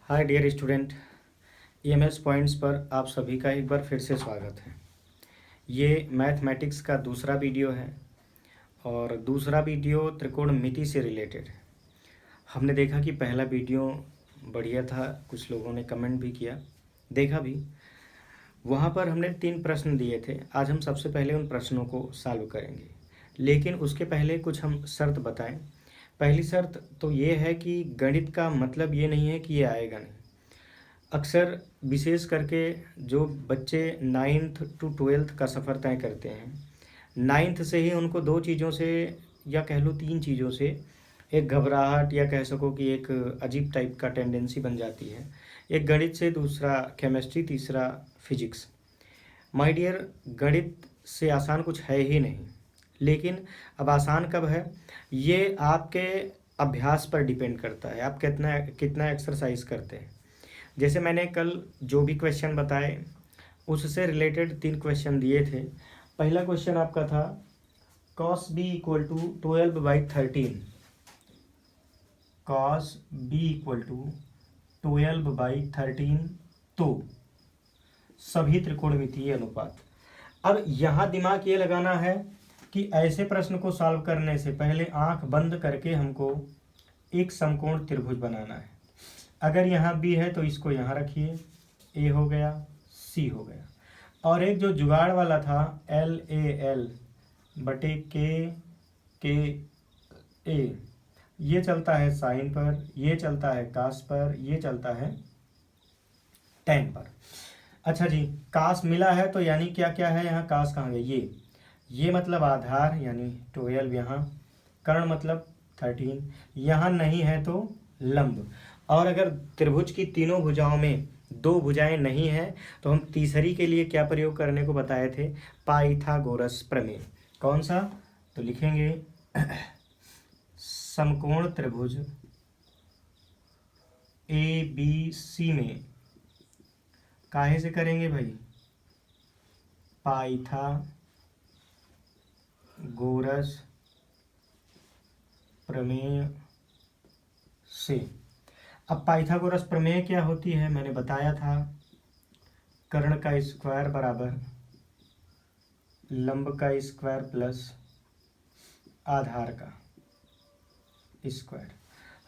हाय dear student, EMS points पर आप सभी का एक बार फिर से स्वागत है। ये मैथमेटिक्स का दूसरा वीडियो है और दूसरा वीडियो त्रिकोणमिति से रिलेटेड है। हमने देखा कि पहला वीडियो बढ़िया था, कुछ लोगों ने कमेंट भी किया, देखा भी। वहाँ पर हमने 3 प्रश्न दिए थे। आज हम सबसे पहले उन प्रश्नों को सॉल्व करेंगे, लेकिन उसके पहले कुछ हम शर्त बताएं। पहली शर्त तो ये है कि गणित का मतलब ये नहीं है कि ये आएगा नहीं। अक्सर विशेष करके जो बच्चे 9th to 12th का सफ़र तय करते हैं, 9th से ही उनको 2 चीज़ों से या कह लो 3 चीज़ों से एक घबराहट या कह सको कि एक अजीब टाइप का टेंडेंसी बन जाती है। एक गणित से, दूसरा केमिस्ट्री, तीसरा फिजिक्स। माय डियर, गणित से आसान कुछ है ही नहीं। लेकिन अब आसान कब है, ये आपके अभ्यास पर डिपेंड करता है। आप कितना कितना एक्सरसाइज करते हैं। जैसे मैंने कल जो भी क्वेश्चन बताए उससे रिलेटेड 3 क्वेश्चन दिए थे। पहला क्वेश्चन आपका था cos b equal to 12/13। cos b equal to 12/13 तो सभी त्रिकोणमितीय अनुपात। अब यहाँ दिमाग ये लगाना है कि ऐसे प्रश्न को सॉल्व करने से पहले आंख बंद करके हमको एक समकोण त्रिभुज बनाना है। अगर यहाँ बी है तो इसको यहाँ रखिए, ए हो गया, सी हो गया। और एक जो जुगाड़ वाला था LAL बटे के ए, ये चलता है साइन पर, ये चलता है कास पर, ये चलता है टैन पर। अच्छा जी, कास मिला है तो यानी क्या क्या है यहाँ, कास कहाँ गया, ये मतलब आधार यानी 12 यहाँ, कर्ण मतलब 13, यहाँ नहीं है तो लंब। और अगर त्रिभुज की तीनों भुजाओं में 2 भुजाएं नहीं हैं तो हम तीसरी के लिए क्या प्रयोग करने को बताए थे, पाइथागोरस प्रमेय। कौन सा, तो लिखेंगे समकोण त्रिभुज ABC में काहे से करेंगे भाई, पाइथागोरस प्रमेय से। अब पाइथागोरस प्रमेय क्या होती है, मैंने बताया था, कर्ण का स्क्वायर बराबर लंब का स्क्वायर प्लस आधार का स्क्वायर।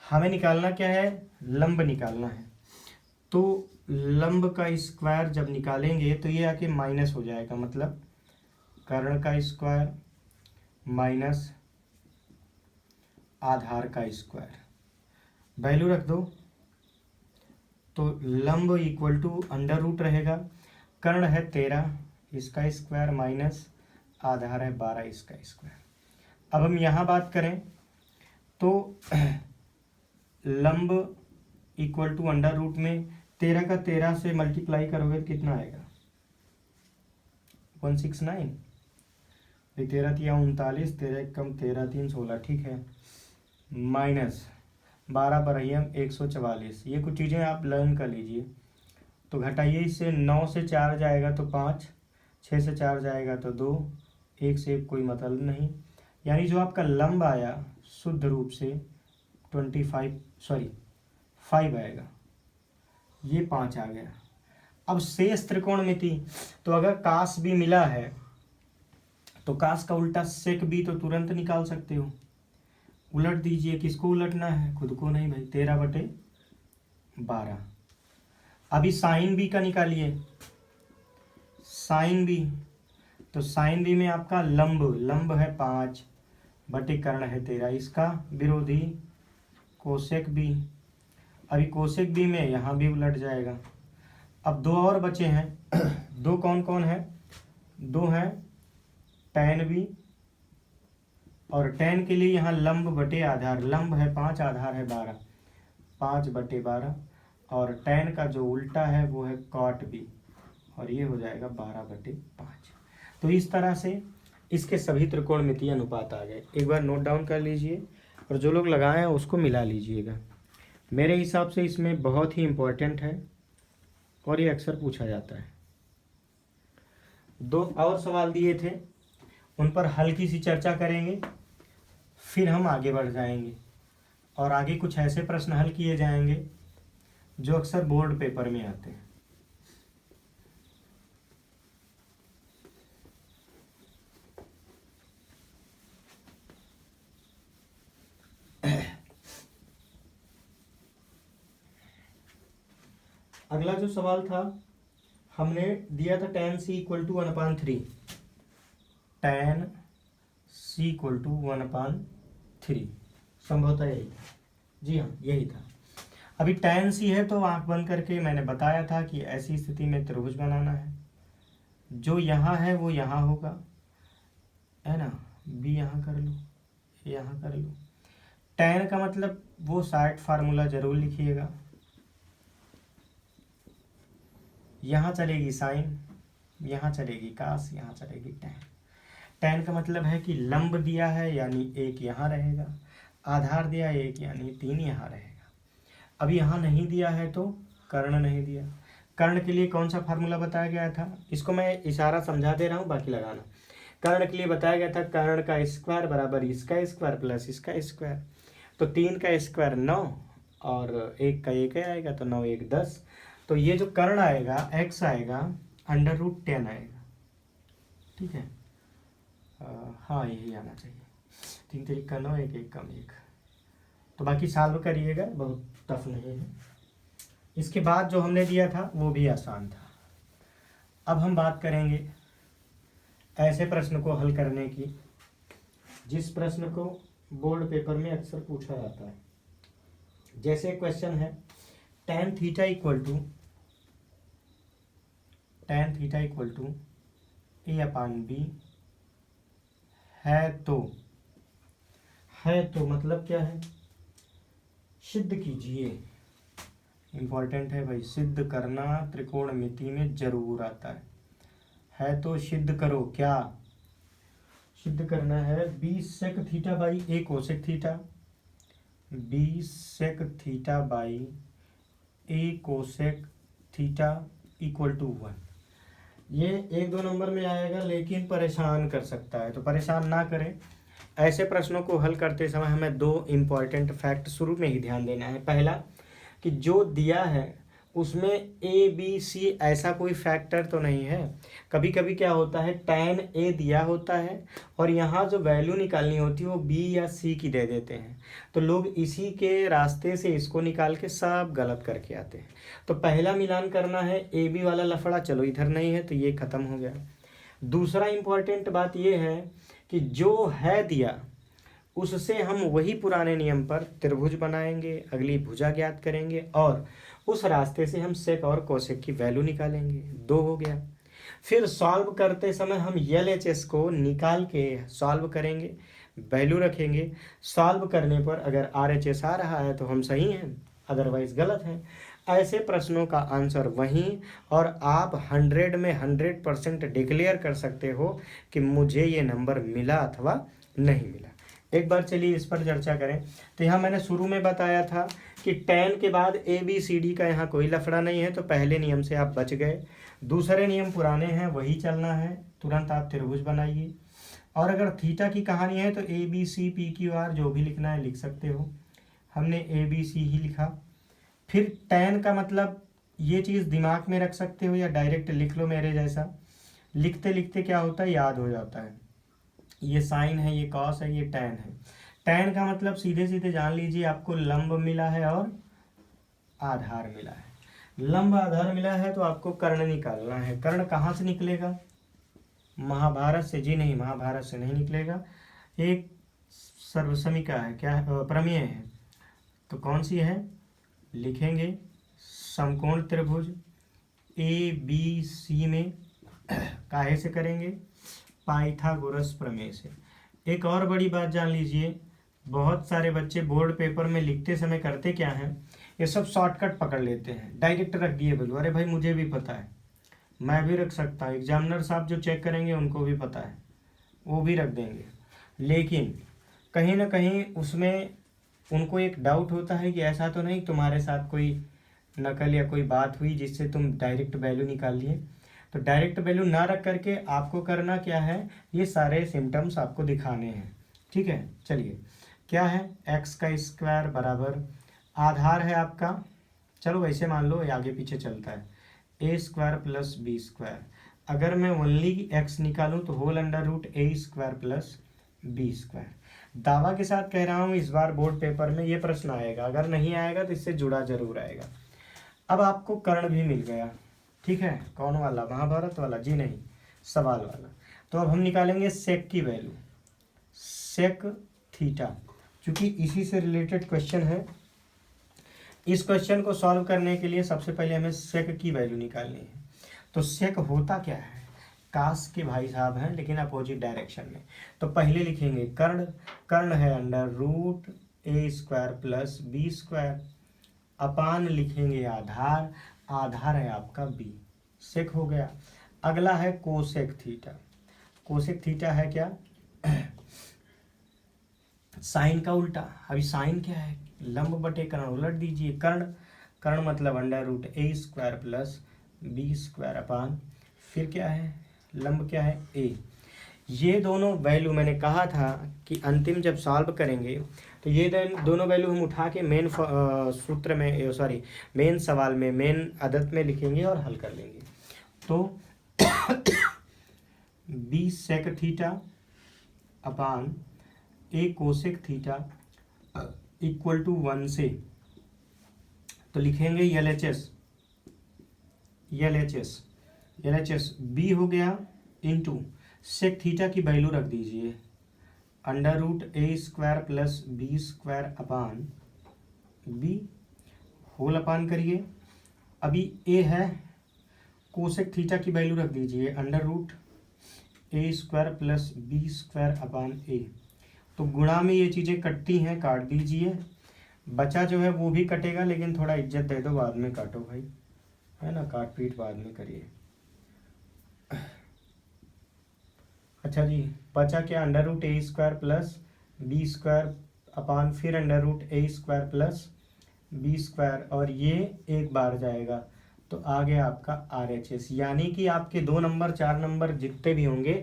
हमें निकालना क्या है, लंब निकालना है। तो लंब का स्क्वायर जब निकालेंगे तो ये आके माइनस हो जाएगा, मतलब कर्ण का स्क्वायर माइनस आधार का स्क्वायर। वैल्यू रख दो तो लंब इक्वल टू अंडर रूट रहेगा, कर्ण है 13, इसका स्क्वायर माइनस आधार है 12, इसका स्क्वायर। अब हम यहाँ बात करें तो लंब इक्वल टू अंडर रूट में 13 का 13 से मल्टीप्लाई करोगे तो कितना आएगा, 169। 13 तिया 39, 13 कम 13 3 16, ठीक है, माइनस 12 पर ही हम 144। ये कुछ चीज़ें आप लर्न कर लीजिए। तो घटाइए इससे, 9 से 4 जाएगा तो 5, 6 से 4 जाएगा तो 2, 1 से 1 कोई मतलब नहीं। यानी जो आपका लंब आया शुद्ध रूप से 5 आएगा, ये 5 आ गया। अब शेष त्रिकोणमिति, तो अगर कास भी मिला है तो कास का उल्टा सेक भी तो तुरंत निकाल सकते हो। उलट दीजिए, किसको उलटना है, खुद को नहीं भाई, 13/12। अभी साइन बी का निकालिए, साइन बी, तो साइन बी में आपका लंब है 5 बटे कर्ण है 13, इसका विरोधी कोसेक बी। अभी कोसेक बी में यहाँ भी उलट जाएगा। अब 2 और बचे हैं। 2 कौन कौन है, 2 हैं टैन बी, और टैन के लिए यहाँ लंब बटे आधार, लंब है 5, आधार है 12, 5/12, और टैन का जो उल्टा है वो है कॉट बी, और ये हो जाएगा 12/5। तो इस तरह से इसके सभी त्रिकोणमितीय अनुपात आ गए। एक बार नोट डाउन कर लीजिए और जो लोग लगाए हैं उसको मिला लीजिएगा। मेरे हिसाब से इसमें बहुत ही इम्पोर्टेंट है और ये अक्सर पूछा जाता है। 2 और सवाल दिए थे, उन पर हल्की सी चर्चा करेंगे, फिर हम आगे बढ़ जाएंगे और आगे कुछ ऐसे प्रश्न हल किए जाएंगे जो अक्सर बोर्ड पेपर में आते हैं। अगला जो सवाल था, हमने दिया था tan c equal to 1/3, tan c equal to 1/3, संभवतः यही था। जी हाँ, यही था। अभी tan c है तो आंख बंद करके मैंने बताया था कि ऐसी स्थिति में त्रिभुज बनाना है। जो यहाँ है वो यहाँ होगा, है ना, b यहाँ कर लो, यहाँ कर लो। tan का मतलब वो साइड फार्मूला जरूर लिखिएगा। यहाँ चलेगी साइन, यहाँ चलेगी कास, यहाँ चलेगी टैन। टैन का मतलब है कि लंब दिया है यानी एक यहाँ रहेगा, आधार दिया है एक यानी 3 यहाँ रहेगा। अब यहाँ नहीं दिया है तो कर्ण नहीं दिया। कर्ण के लिए कौन सा फार्मूला बताया गया था, इसको मैं इशारा समझा दे रहा हूँ, बाकी लगाना। कर्ण के लिए बताया गया था कर्ण का स्क्वायर बराबर इसका स्क्वायर प्लस इसका स्क्वायर। तो 3 का स्क्वायर 9 और 1 का 1 आएगा, तो 9 1 10। तो ये जो कर्ण आएगा x आएगा √10 आएगा। ठीक है, हाँ यही आना चाहिए। 3 3 का 9, 1 1 कम 1। तो बाकी सॉल्व करिएगा, बहुत टफ नहीं है। इसके बाद जो हमने दिया था वो भी आसान था। अब हम बात करेंगे ऐसे प्रश्न को हल करने की जिस प्रश्न को बोर्ड पेपर में अक्सर पूछा जाता है। जैसे क्वेश्चन है tan theta equal to a/b है तो मतलब क्या है, सिद्ध कीजिए। इंपॉर्टेंट है भाई, सिद्ध करना त्रिकोणमिति में जरूर आता है तो सिद्ध करो। क्या सिद्ध करना है, b sec theta by a cosec theta, b sec theta by a cosec theta equal to 1। ये 1-2 नंबर में आएगा लेकिन परेशान कर सकता है, तो परेशान ना करें। ऐसे प्रश्नों को हल करते समय हमें 2 इम्पॉर्टेंट फैक्ट शुरू में ही ध्यान देना है। पहला कि जो दिया है उसमें ए बी सी ऐसा कोई फैक्टर तो नहीं है। कभी कभी क्या होता है, tan a दिया होता है और यहाँ जो वैल्यू निकालनी होती है वो b या c की दे देते हैं, तो लोग इसी के रास्ते से इसको निकाल के सब गलत करके आते हैं। तो पहला मिलान करना है, ए बी वाला लफड़ा चलो इधर नहीं है तो ये खत्म हो गया। दूसरा इम्पॉर्टेंट बात ये है कि जो है दिया उससे हम वही पुराने नियम पर त्रिभुज बनाएंगे, अगली भुजा ज्ञात करेंगे और उस रास्ते से हम सेक और कोसेक की वैल्यू निकालेंगे। 2 हो गया। फिर सॉल्व करते समय हम LHS को निकाल के सॉल्व करेंगे, वैल्यू रखेंगे। सॉल्व करने पर अगर RHS आ रहा है तो हम सही हैं, अदरवाइज गलत हैं। ऐसे प्रश्नों का आंसर वहीं, और आप 100 में 100% डिक्लेयर कर सकते हो कि मुझे ये नंबर मिला अथवा नहीं मिला। एक बार चलिए इस पर चर्चा करें। तो यहाँ मैंने शुरू में बताया था कि tan के बाद ABCD का यहाँ कोई लफड़ा नहीं है, तो पहले नियम से आप बच गए। दूसरे नियम पुराने हैं, वही चलना है, तुरंत आप त्रिभुज बनाइए। और अगर थीटा की कहानी है तो ABC PQR जो भी लिखना है लिख सकते हो, हमने ABC ही लिखा। फिर tan का मतलब ये चीज़ दिमाग में रख सकते हो या डायरेक्ट लिख लो मेरे जैसा। लिखते लिखते क्या होता है, याद हो जाता है। ये साइन है, ये कॉस है, ये टैन है। टैन का मतलब सीधे सीधे जान लीजिए आपको लंब मिला है और आधार मिला है। लंब आधार मिला है तो आपको कर्ण निकालना है। कर्ण कहाँ से निकलेगा, महाभारत से? जी नहीं, महाभारत से नहीं निकलेगा। एक सर्वसमिका है, क्या है, प्रमेय है। तो कौन सी है, लिखेंगे समकोण त्रिभुज ABC में काहे से करेंगे, पाइथागोरस प्रमेय से। एक और बड़ी बात जान लीजिए, बहुत सारे बच्चे बोर्ड पेपर में लिखते समय करते क्या हैं, ये सब शॉर्टकट पकड़ लेते हैं, डायरेक्ट रख दिए बोलो। अरे भाई मुझे भी पता है, मैं भी रख सकता हूँ, एग्जामिनर साहब जो चेक करेंगे उनको भी पता है, वो भी रख देंगे। लेकिन कहीं ना कहीं उसमें उनको एक डाउट होता है कि ऐसा तो नहीं तुम्हारे साथ कोई नकल या कोई बात हुई जिससे तुम डायरेक्ट वैल्यू निकाल लिए। तो डायरेक्ट वैल्यू ना रख करके आपको करना क्या है, ये सारे सिम्टम्स आपको दिखाने हैं। ठीक है, चलिए क्या है, x का स्क्वायर बराबर आधार है आपका चलो वैसे मान लो, ये आगे पीछे चलता है, ए स्क्वायर प्लस बी स्क्वायर। अगर मैं ओनली एक्स निकालूं तो whole under root A square plus B square. दावा के साथ कह रहा हूं इस बार बोर्ड पेपर में ये प्रश्न आएगा, अगर नहीं आएगा तो इससे जुड़ा जरूर आएगा। अब आपको कर्ण भी मिल गया, ठीक है, कौन वाला, महाभारत वाला? जी नहीं, सवाल वाला। तो अब हम निकालेंगे सेक की वैल्यू, सेक थीटा, क्योंकि इसी से रिलेटेड क्वेश्चन है। इस क्वेश्चन को सॉल्व करने के लिए सबसे पहले हमें सेक की वैल्यू निकालनी है। तो सेक होता क्या है, काश के भाई साहब हैं लेकिन अपोजिट डायरेक्शन में। तो पहले लिखेंगे कर्ण, कर्ण है under root A square plus B square, अपान लिखेंगे आधार, आधार है आपका बी, सेक हो गया। अगला है कोसेक थीटा, कोसेक थीटा है क्या, साइन का उल्टा। अभी साइन क्या है, लंब बटे कर्ण, उलट दीजिए। कर्ण, कर्ण मतलब under root A square plus B square upon, फिर क्या है, लंब क्या है, ए। ये दोनों वैल्यू मैंने कहा था कि अंतिम जब सॉल्व करेंगे तो ये दोनों वैल्यू हम उठा के मेन सूत्र में, सॉरी मेन सवाल में, मेन आदत में लिखेंगे और हल कर लेंगे। तो B sec theta upon A cosec theta equal to 1 से, तो लिखेंगे L H S, L H S, L H S B हो गया इंटू सेक थीटा की वैल्यू रख दीजिए under root A square plus B square upon B, whole upon करिए। अभी ए है, कोसेक थीटा की वैल्यू रख दीजिए under root A square plus B square upon A. तो गुणा में ये चीज़ें कटती हैं, काट दीजिए। बचा जो है वो भी कटेगा, लेकिन थोड़ा इज्जत दे दो, बाद में काटो भाई, है ना, काट पीट बाद में करिए। अच्छा जी, बचा क्या, under root A square plus B square upon फिर under root A square plus B square, और ये एक बार जाएगा तो आ गया आपका आर एच एस। यानी कि आपके 2 नंबर 4 नंबर जितने भी होंगे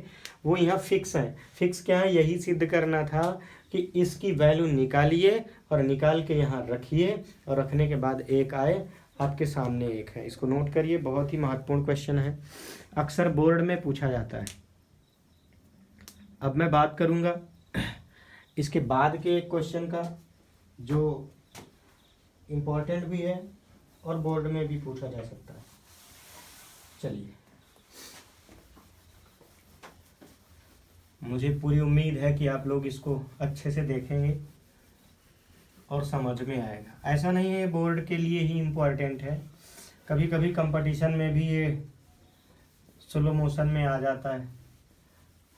वो यहाँ फिक्स हैं। फिक्स क्या है, यही सिद्ध करना था कि इसकी वैल्यू निकालिए और निकाल के यहाँ रखिए, और रखने के बाद एक आए आपके सामने, एक है। इसको नोट करिए, बहुत ही महत्वपूर्ण क्वेश्चन है, अक्सर बोर्ड में पूछा जाता है। अब मैं बात करूँगा इसके बाद के एक क्वेश्चन का जो इम्पोर्टेंट भी है और बोर्ड में भी पूछा जा सकता है। चलिए, मुझे पूरी उम्मीद है कि आप लोग इसको अच्छे से देखेंगे और समझ में आएगा। ऐसा नहीं है बोर्ड के लिए ही इम्पोर्टेंट है, कभी कभी कंपटीशन में भी ये स्लो मोशन में आ जाता है।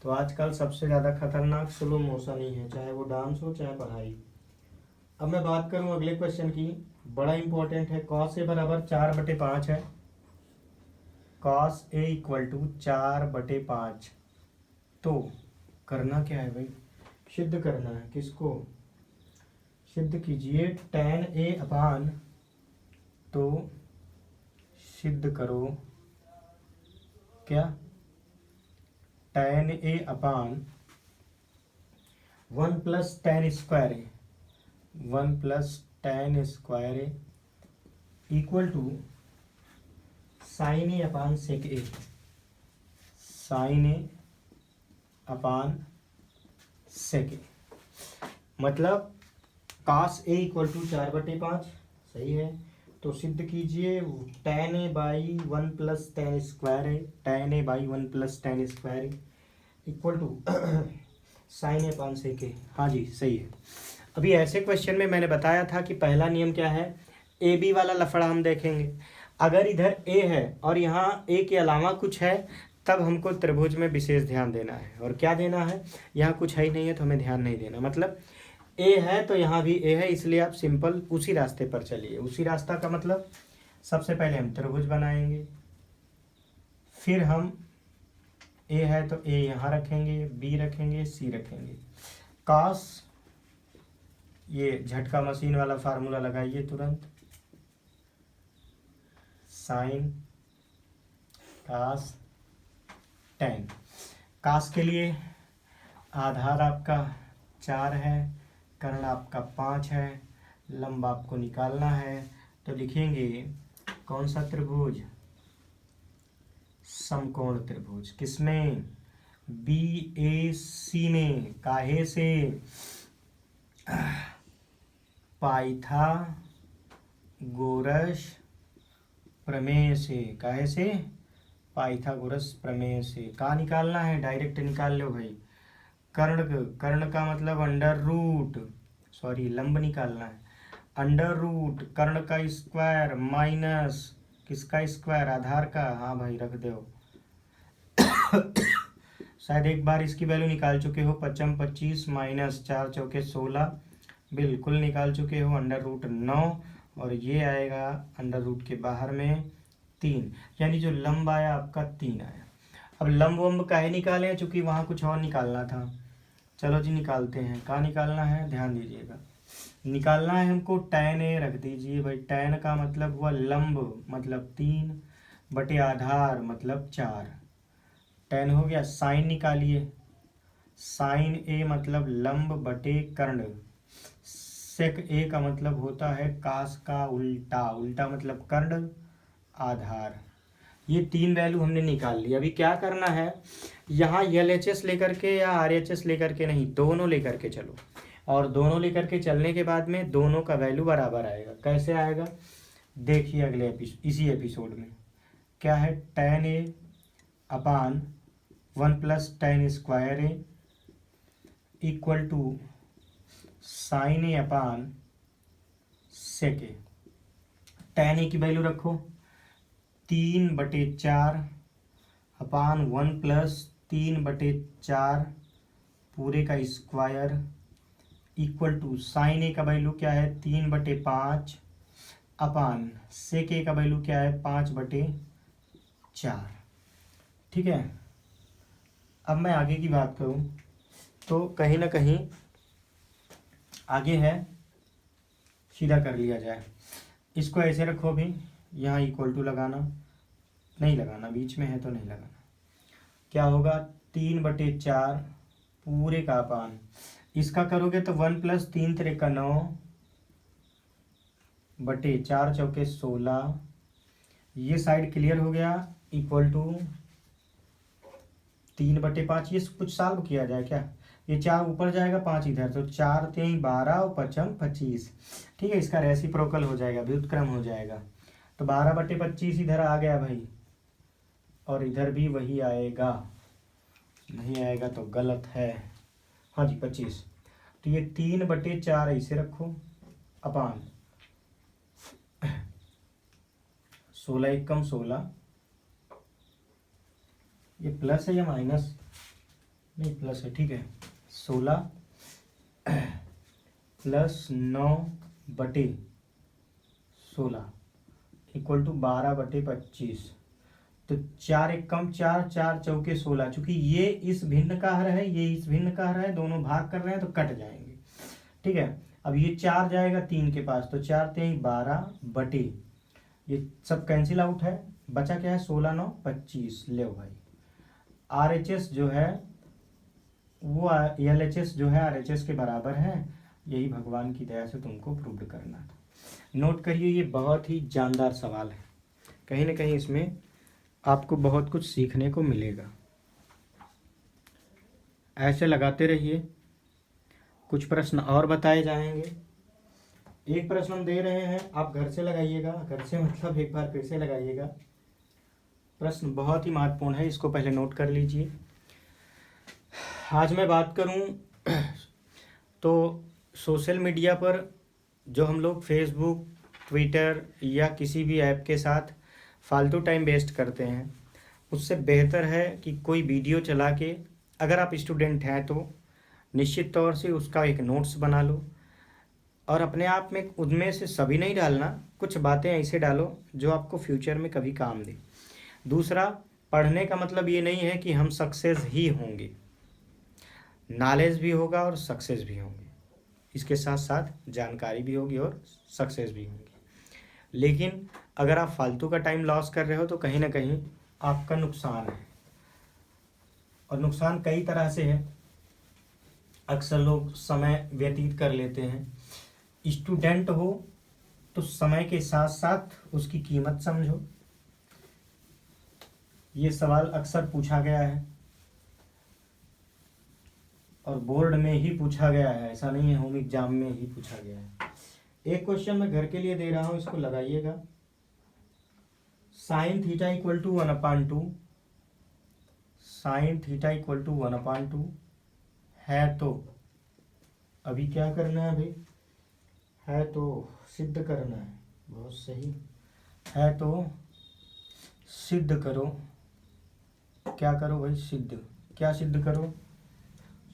तो आजकल सबसे ज़्यादा खतरनाक स्लो मोशन ही है, चाहे वो डांस हो चाहे पढ़ाई। अब मैं बात करूं अगले क्वेश्चन की, बड़ा इंपॉर्टेंट है। कॉस ए बराबर 4/5 है, कॉस ए इक्वल टू 4/5। तो करना क्या है भाई, सिद्ध करना है। किसको सिद्ध कीजिए, tan ए अपान, तो सिद्ध करो क्या, tan A upon 1 plus tan square A, 1 plus tan square A equal to sine A upon sec A, sine A upon sec A. मतलब कास ए इक्वल टू 4/5, सही है। तो सिद्ध कीजिए tan A by 1 plus tan square है, tan A by 1 plus tan square equal to sine A upon sec A. हाँ जी, सही है। अभी ऐसे क्वेश्चन में मैंने बताया था कि पहला नियम क्या है, ए बी वाला लफड़ा हम देखेंगे। अगर इधर ए है और यहाँ ए के अलावा कुछ है, तब हमको त्रिभुज में विशेष ध्यान देना है। और क्या देना है, यहाँ कुछ है ही नहीं है तो हमें ध्यान नहीं देना। मतलब ए है तो यहाँ भी ए है, इसलिए आप सिंपल उसी रास्ते पर चलिए। उसी रास्ता का मतलब सबसे पहले हम त्रिभुज बनाएंगे, फिर हम ए है तो ए यहाँ रखेंगे, बी रखेंगे, सी रखेंगे। कास, ये झटका मशीन वाला फार्मूला लगाइए तुरंत, साइन कास टेन। कास के लिए आधार आपका 4 है, कर्ण आपका 5 है, लंब आपको निकालना है, तो लिखेंगे कौन सा त्रिभुज, समकोण त्रिभुज। किसमें, BAC में। काहे से, पाइथागोरस प्रमेय से। काहे से, पाइथागोरस प्रमेय से। का निकालना है, डायरेक्ट निकाल लो भाई। कर्ण का मतलब अंडर रूट, सॉरी लंब निकालना है। अंडर रूट कर्ण का स्क्वायर माइनस किसका स्क्वायर, आधार का। हाँ भाई रख दो। शायद एक बार इसकी वैल्यू निकाल चुके हो, 5 25 माइनस 4 चौके 16, बिल्कुल निकाल चुके हो। अंडर रूट 9 और ये आएगा अंडर रूट के बाहर में 3, यानी जो लंब आया आपका 3 आया। अब लंब वंब काहे निकाले, चूंकि वहाँ कुछ और निकालना था। चलो जी निकालते हैं। कहाँ निकालना है, ध्यान दीजिएगा। निकालना है हमको tan A, रख दीजिए भाई। tan का मतलब हुआ लंब, मतलब 3 बटे आधार मतलब 4। tan हो गया। साइन निकालिए, साइन A मतलब लंब बटे कर्ण। सेक A का मतलब होता है कास का उल्टा, उल्टा मतलब कर्ण आधार। ये 3 वैल्यू हमने निकाल ली। अभी क्या करना है, यहाँ LHS लेकर के या RHS लेकर के नहीं, दोनों लेकर के चलो। और दोनों लेकर के चलने के बाद में दोनों का वैल्यू बराबर आएगा। कैसे आएगा, देखिए अगले इसी एपिसोड में। क्या है, tan A upon 1 plus tan square A equal to sine A upon sec A। tan A की वैल्यू रखो 3/4 अपान 1 प्लस 3/4 पूरे का square equal to sine A का वैल्यू क्या है 3/5 अपान सेक ए का वैल्यू क्या है 5/4। ठीक है। अब मैं आगे की बात करूं तो कहीं ना कहीं आगे है, सीधा कर लिया जाए। इसको ऐसे रखो भी, यहाँ इक्वल टू लगाना, नहीं लगाना, बीच में है तो नहीं लगाना। क्या होगा 3/4 पूरे का अपान, इसका करोगे तो 1 प्लस 3 3 9 बटे 4 चौके 16, ये साइड क्लियर हो गया, इक्वल टू 3/5। ये कुछ सॉल्व किया जाए क्या, ये 4 ऊपर जाएगा 5 इधर, तो 4 3 12 और 5 25। ठीक है, इसका रेसिप्रोकल हो जाएगा, व्युत्क्रम हो जाएगा। तो 12/25 इधर आ गया भाई, और इधर भी वही आएगा। नहीं आएगा तो गलत है। हाँ जी 25। तो ये 3/4 ऐसे रखो अपान 16 एकम 16, ये प्लस है या माइनस, नहीं प्लस है, ठीक है। 16 प्लस 9/16 इक्वल टू 12/25। तो 4 एकम 4, 4 चौके 16। चूंकि ये इस भिन्न का हर है, ये इस भिन्न का हर है, दोनों भाग कर रहे हैं तो कट जाएंगे। ठीक है। अब ये 4 जाएगा 3 के पास, तो 4 3 12 बटे, ये सब कैंसिल आउट है, बचा क्या है 16 9 25। ले भाई RHS जो है वो LHS जो है RHS के बराबर है। यही भगवान की दया से तुमको प्रूव करना था। नोट करिए, ये बहुत ही जानदार सवाल है, कहीं ना कहीं इसमें आपको बहुत कुछ सीखने को मिलेगा। ऐसे लगाते रहिए, कुछ प्रश्न और बताए जाएंगे। एक प्रश्न हम दे रहे हैं, आप घर से लगाइएगा, घर से मतलब एक बार फिर से लगाइएगा। प्रश्न बहुत ही महत्वपूर्ण है, इसको पहले नोट कर लीजिए। आज मैं बात करूं तो सोशल मीडिया पर जो हम लोग फेसबुक, ट्विटर या किसी भी ऐप के साथ फालतू टाइम वेस्ट करते हैं, उससे बेहतर है कि कोई वीडियो चला के, अगर आप स्टूडेंट हैं तो निश्चित तौर से उसका एक नोट्स बना लो, और अपने आप में उनमें से सभी नहीं डालना, कुछ बातें ऐसे डालो जो आपको फ्यूचर में कभी काम दे। दूसरा, पढ़ने का मतलब ये नहीं है कि हम सक्सेस ही होंगे, नॉलेज भी होगा और सक्सेस भी होंगे, इसके साथ साथ जानकारी भी होगी और सक्सेस भी होंगी। लेकिन अगर आप फालतू का टाइम लॉस कर रहे हो तो कहीं ना कहीं आपका नुकसान है, और नुकसान कई तरह से है। अक्सर लोग समय व्यतीत कर लेते हैं। स्टूडेंट हो तो समय के साथ साथ उसकी कीमत समझो। ये सवाल अक्सर पूछा गया है और बोर्ड में ही पूछा गया है, ऐसा नहीं है होम एग्जाम में ही पूछा गया है। एक क्वेश्चन मैं घर के लिए दे रहा हूं, इसको लगाइएगा। Sine theta equal to 1/2, sine theta equal to 1/2 है तो अभी क्या करना है भाई, है तो सिद्ध करना है। बहुत सही, है तो सिद्ध करो। क्या करो भाई, सिद्ध। क्या सिद्ध करो,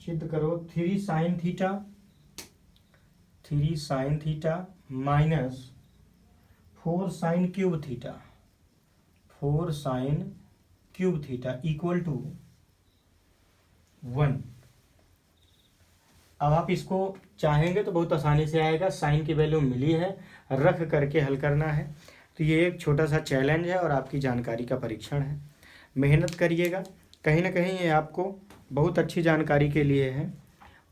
सिद्ध करो 3 sine theta, 3 sine theta minus 4 sine cube theta, 4 sine cube theta equal to 1। अब आप इसको चाहेंगे तो बहुत आसानी से आएगा, साइन की वैल्यू मिली है, रख करके हल करना है। तो ये एक छोटा सा चैलेंज है और आपकी जानकारी का परीक्षण है। मेहनत करिएगा, कहीं ना कहीं ये आपको बहुत अच्छी जानकारी के लिए है।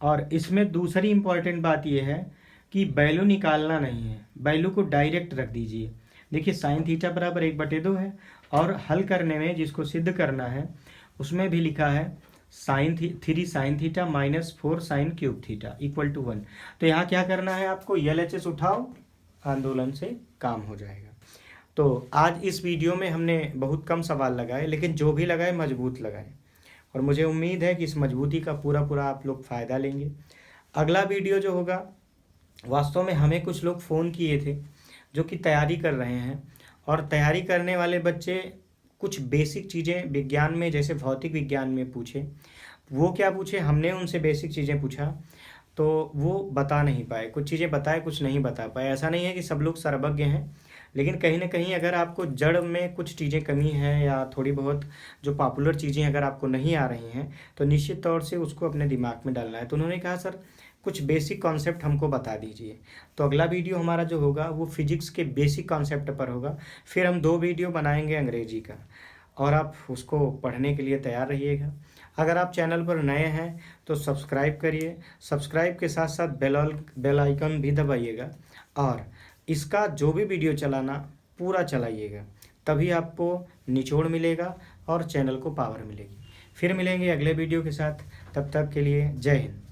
और इसमें दूसरी इम्पॉर्टेंट बात यह है कि वैल्यू निकालना नहीं है, वैल्यू को डायरेक्ट रख दीजिए। देखिए साइन थीटा बराबर 1/2 है और हल करने में जिसको सिद्ध करना है उसमें भी लिखा है sine 3 sine theta minus 4 sine cube theta equal to 1। तो यहाँ क्या करना है आपको, LHS उठाओ, आंदोलन से काम हो जाएगा। तो आज इस वीडियो में हमने बहुत कम सवाल लगाए, लेकिन जो भी लगाए मजबूत लगाए और मुझे उम्मीद है कि इस मजबूती का पूरा आप लोग फ़ायदा लेंगे। अगला वीडियो जो होगा, वास्तव में हमें कुछ लोग फ़ोन किए थे जो कि तैयारी कर रहे हैं, और तैयारी करने वाले बच्चे कुछ बेसिक चीज़ें विज्ञान में, जैसे भौतिक विज्ञान में पूछे। वो क्या पूछे, हमने उनसे बेसिक चीज़ें पूछा तो वो बता नहीं पाए, कुछ चीज़ें बताए कुछ नहीं बता पाए। ऐसा नहीं है कि सब लोग सर्वज्ञ हैं, लेकिन कहीं ना कहीं अगर आपको जड़ में कुछ चीज़ें कमी है या थोड़ी बहुत जो पॉपुलर चीज़ें अगर आपको नहीं आ रही हैं तो निश्चित तौर से उसको अपने दिमाग में डालना है। तो उन्होंने कहा सर कुछ बेसिक कॉन्सेप्ट हमको बता दीजिए। तो अगला वीडियो हमारा जो होगा वो फिजिक्स के बेसिक कॉन्सेप्ट पर होगा। फिर हम 2 वीडियो बनाएंगे अंग्रेजी का, और आप उसको पढ़ने के लिए तैयार रहिएगा। अगर आप चैनल पर नए हैं तो सब्सक्राइब करिए, सब्सक्राइब के साथ साथ बेल आइकन भी दबाइएगा, और इसका जो भी वीडियो चलाना पूरा चलाइएगा, तभी आपको निचोड़ मिलेगा और चैनल को पावर मिलेगी। फिर मिलेंगे अगले वीडियो के साथ, तब तक के लिए जय हिंद।